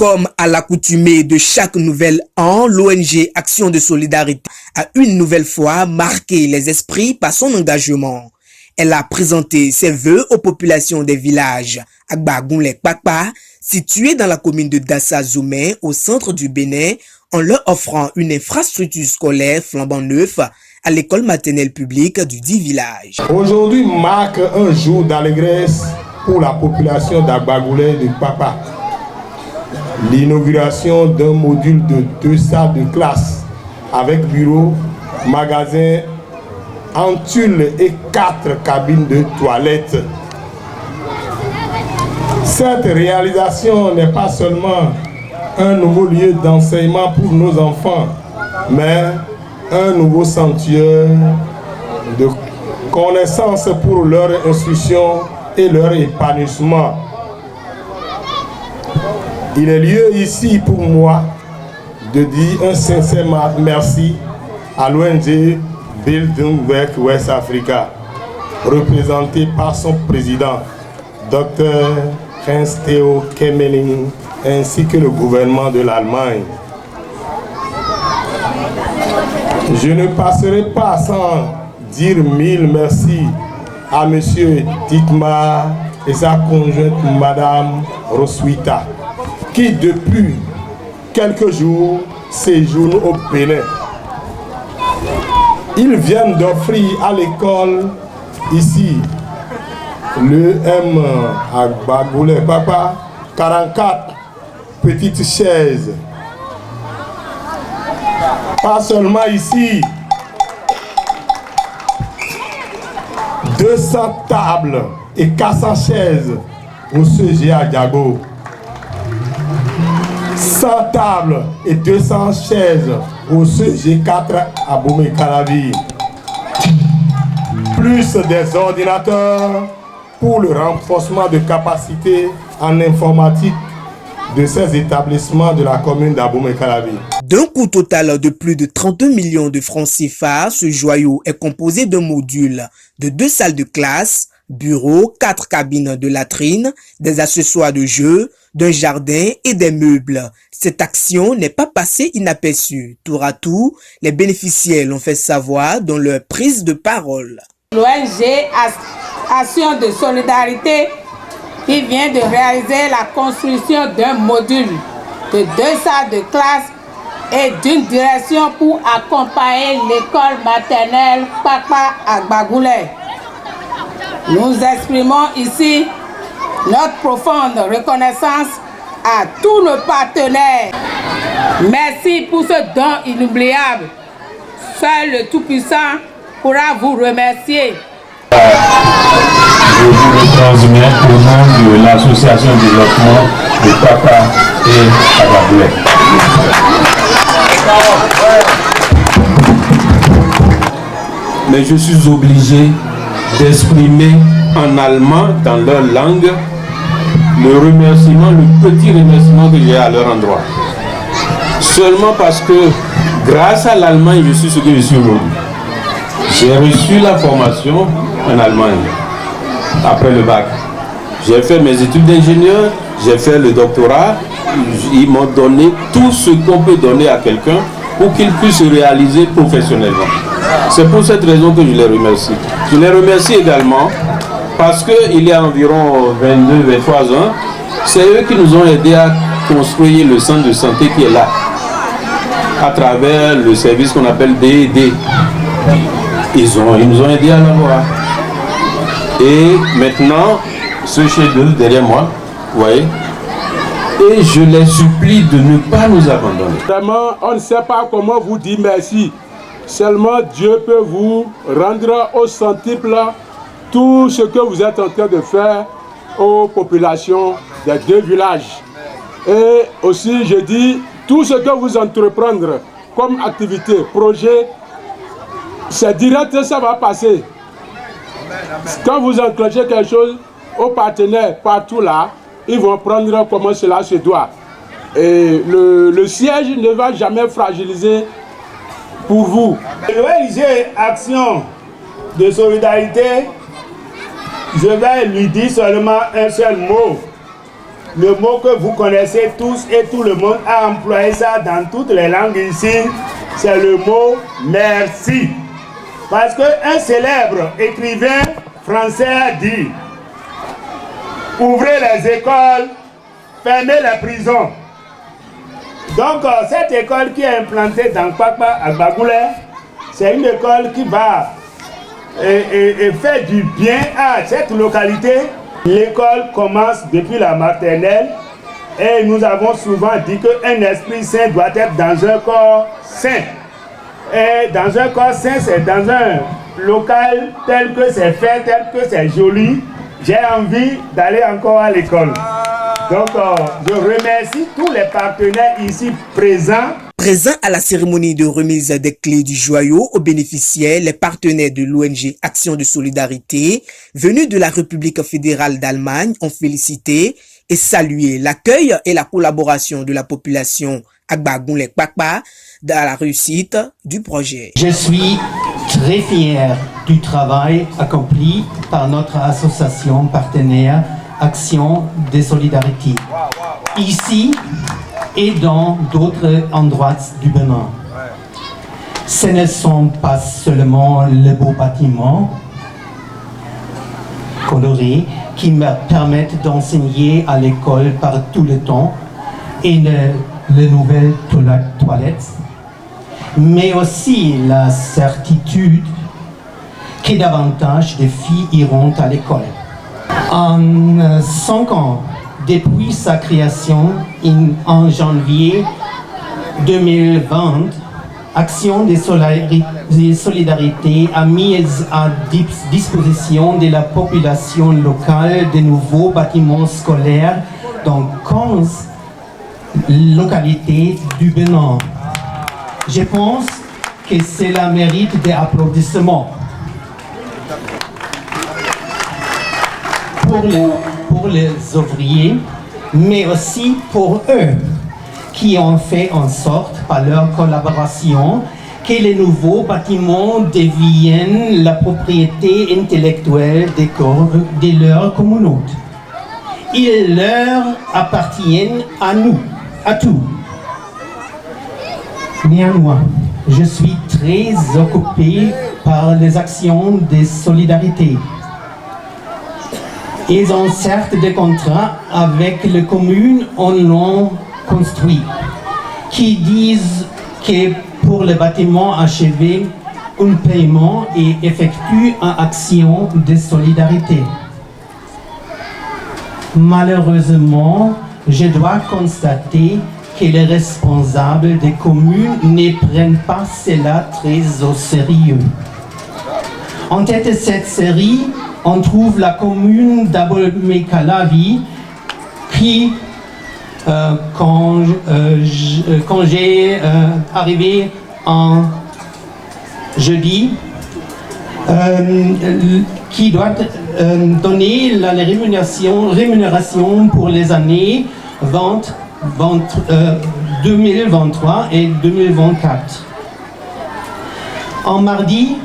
Comme à l'accoutumée de chaque nouvel an, l'ONG Action de Solidarité a une nouvelle fois marqué les esprits par son engagement. Elle a présenté ses vœux aux populations des villages Agba-Gounlé-Kpakpa, situés dans la commune de Dassa-Zoumé, au centre du Bénin, en leur offrant une infrastructure scolaire flambant neuf à l'école maternelle publique du dit village. Aujourd'hui marque un jour d'allégresse pour la population d'Agba-Gounlé-Kpakpa. L'inauguration d'un module de 2 salles de classe avec bureau, magasin, ampoules et 4 cabines de toilettes. Cette réalisation n'est pas seulement un nouveau lieu d'enseignement pour nos enfants, mais un nouveau sanctuaire de connaissance pour leur instruction et leur épanouissement. Il est lieu ici pour moi de dire un sincère merci à l'ONG Building Back West Africa, représentée par son président, Dr. Heinz-Theo Kemmerling, ainsi que le gouvernement de l'Allemagne. Je ne passerai pas sans dire 1000 merci à M. Dietmar et sa conjointe Mme Roswitha, qui depuis quelques jours séjournent au Bénin. Ils viennent d'offrir à l'école ici, le M Agba-Gounlé-Kpakpa, 44 petites chaises. Pas seulement ici, 200 tables et 400 chaises au CG à Diago. 100 tables et 200 chaises au CG4 à Boumé-Calavi. Plus des ordinateurs pour le renforcement de capacités en informatique de ces établissements de la commune d'Aboumé-Calavi. D'un coût total de plus de 32 millions de francs CFA, ce joyau est composé d'un module de 2 salles de classe, bureaux, 4 cabines de latrines, des accessoires de jeu, d'un jardin et des meubles. Cette action n'est pas passée inaperçue. Tour à tour, les bénéficiaires l'ont fait savoir dans leur prise de parole. L'ONG Action de Solidarité qui vient de réaliser la construction d'un module de 2 salles de classe et d'une direction pour accompagner l'école maternelle Kpakpa Agba-Gounlé. Nous exprimons ici notre profonde reconnaissance à tous nos partenaires. Merci pour ce don inoubliable. Seul le Tout-Puissant pourra vous remercier. Je vous transmets au nom de l'association de développement de Kpakpa et Agba-Gounlé. Mais je suis obligé d'exprimer en allemand, dans leur langue, le remerciement, le petit remerciement que j'ai à leur endroit. Seulement parce que grâce à l'Allemagne, je suis ce que je suis aujourd'hui. J'ai reçu la formation en Allemagne après le bac. J'ai fait mes études d'ingénieur, j'ai fait le doctorat. Ils m'ont donné tout ce qu'on peut donner à quelqu'un pour qu'il puisse se réaliser professionnellement. C'est pour cette raison que je les remercie. Je les remercie également parce qu'il y a environ 22-23 ans, c'est eux qui nous ont aidés à construire le centre de santé qui est là, à travers le service qu'on appelle DED. Ils nous ont aidés à l'avoir. Et maintenant, ce chef-d'œuvre derrière moi, vous voyez, et je les supplie de ne pas nous abandonner. Vraiment, on ne sait pas comment vous dire merci. Seulement Dieu peut vous rendre au centuple tout ce que vous êtes en train de faire aux populations des 2 villages. Et aussi, je dis, tout ce que vous entreprendre comme activité, projet, c'est direct, ça va passer. Quand vous enclenchez quelque chose, aux partenaires partout là, ils vont prendre comment cela se doit. Et le siège ne va jamais fragiliser pour vous. L'ONG Action de Solidarité, je vais lui dire seulement un seul mot. le mot que vous connaissez tous et tout le monde a employé ça dans toutes les langues ici, c'est le mot merci. Parce qu'un célèbre écrivain français a dit: ouvrez les écoles, fermez les prisons. Donc cette école qui est implantée dans Kpakpa à Gbagoulé, c'est une école qui va faire du bien à cette localité. L'école commence depuis la maternelle et nous avons souvent dit qu'un esprit saint doit être dans un corps saint. Et dans un corps saint, c'est dans un local tel que c'est fait, tel que c'est joli. J'ai envie d'aller encore à l'école. Donc, je remercie tous les partenaires ici présents. Présents à la cérémonie de remise des clés du joyau aux bénéficiaires, les partenaires de l'ONG Action de Solidarité, venus de la République fédérale d'Allemagne, ont félicité et salué l'accueil et la collaboration de la population Agbagoulé Kpakpa dans la réussite du projet. Je suis très fier du travail accompli par notre association partenaire Action de Solidarité, ici et dans d'autres endroits du Bénin. Ce ne sont pas seulement les beaux bâtiments colorés qui me permettent d'enseigner à l'école par tout le temps et les nouvelles toilettes, mais aussi la certitude que davantage de filles iront à l'école. En 5 ans, depuis sa création en janvier 2020, Action de Solidarité a mis à disposition de la population locale de nouveaux bâtiments scolaires dans 15 localités du Bénin. Je pense que cela mérite des applaudissements. Pour les ouvriers, mais aussi pour eux, qui ont fait en sorte, par leur collaboration, que les nouveaux bâtiments deviennent la propriété intellectuelle de leur communauté. Ils leur appartiennent à nous, à tous. Néanmoins, je suis très occupé par les actions de solidarité. Ils ont certes des contrats avec les communes en non construit, qui disent que pour les bâtiments achevés, un paiement est effectué en action de solidarité. Malheureusement, je dois constater que les responsables des communes ne prennent pas cela très au sérieux. En tête de cette série, on trouve la commune d'Abomey-Calavi qui, quand j'ai arrivé en jeudi, qui doit donner la rémunération pour les années 2023 et 2024. En mardi,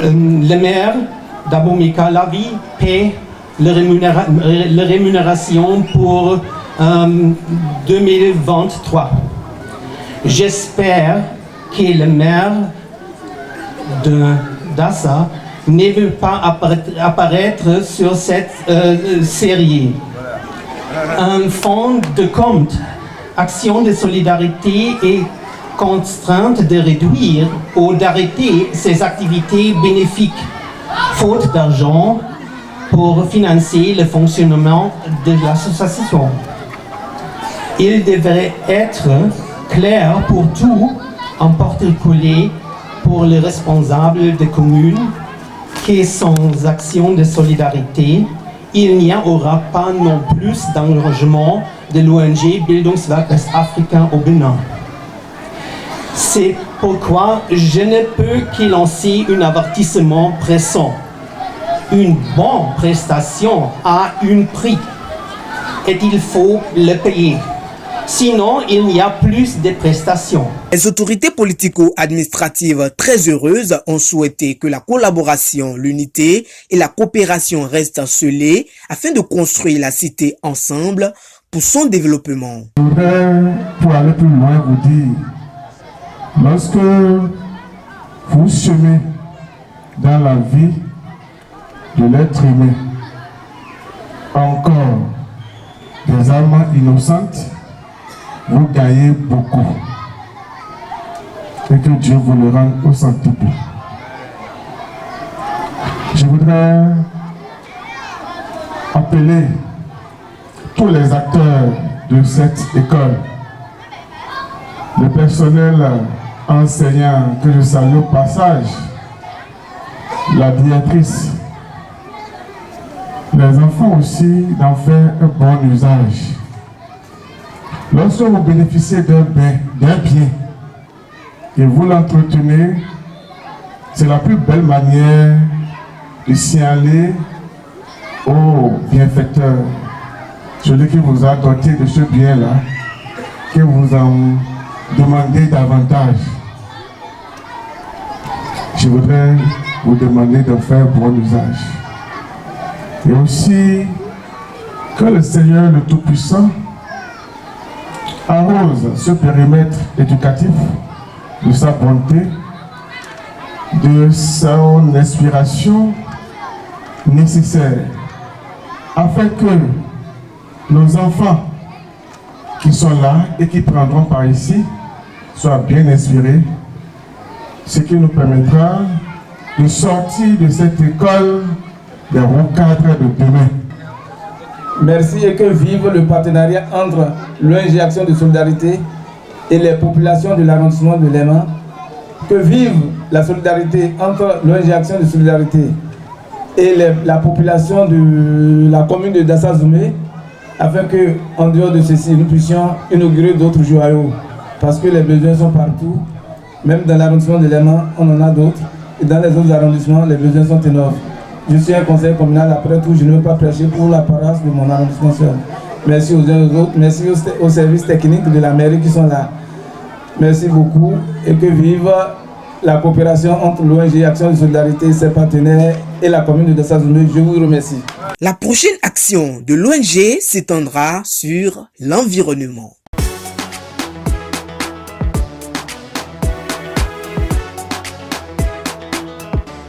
le maire d'Abomey-Calavi paie la rémunération pour 2023. J'espère que le maire de Dassa ne veut pas apparaître sur cette série. Un fonds de compte, Action de Solidarité est contrainte de réduire ou d'arrêter ses activités bénéfiques, faute d'argent pour financer le fonctionnement de l'association. Il devrait être clair pour tout, en particulier pour les responsables des communes, que sans action de solidarité, il n'y aura pas non plus d'engagement de l'ONG Bildungswerk Westafrika au Bénin. C'est pourquoi je ne peux que lancer un avertissement pressant. Une bonne prestation a un prix et il faut le payer. Sinon, il n'y a plus de prestations. Les autorités politico-administratives très heureuses ont souhaité que la collaboration, l'unité et la coopération restent scellées afin de construire la cité ensemble pour son développement. Je voudrais, pour aller plus loin, vous dire, lorsque vous semez dans la vie de l'être humain encore des âmes innocentes, vous gagnez beaucoup. Et que Dieu vous le rende au centuple. Je voudrais appeler tous les acteurs de cette école, le personnel enseignant que je salue au passage, la directrice, les enfants aussi, d'en faire un bon usage. Lorsque vous bénéficiez d'un bien et vous l'entretenez, c'est la plus belle manière de signaler au bienfaiteur, celui qui vous a doté de ce bien-là, que vous en demandez davantage. Je voudrais vous demander de faire bon usage. Et aussi, que le Seigneur le Tout-Puissant arrose ce périmètre éducatif de sa bonté, de son inspiration nécessaire, afin que nos enfants qui sont là et qui prendront par ici soient bien inspirés, ce qui nous permettra de sortir de cette école des hauts cadres de demain. Merci et que vive le partenariat entre l'ONG Action de Solidarité et les populations de l'arrondissement de Léman. Que vive la solidarité entre l'ONG Action de Solidarité et la population de la commune de Dassa-Zoumé, afin que, en dehors de ceci, nous puissions inaugurer d'autres joyaux. Parce que les besoins sont partout, même dans l'arrondissement de Léman, on en a d'autres. Et dans les autres arrondissements, les besoins sont énormes. Je suis un conseiller communal, après tout, je ne veux pas prêcher pour la paroisse de mon arrondissement seul. Merci aux uns et aux autres, merci aux services techniques de la mairie qui sont là. Merci beaucoup et que vive la coopération entre l'ONG Action de Solidarité, ses partenaires et la commune de Dassa-Zoumé. Je vous remercie. La prochaine action de l'ONG s'étendra sur l'environnement.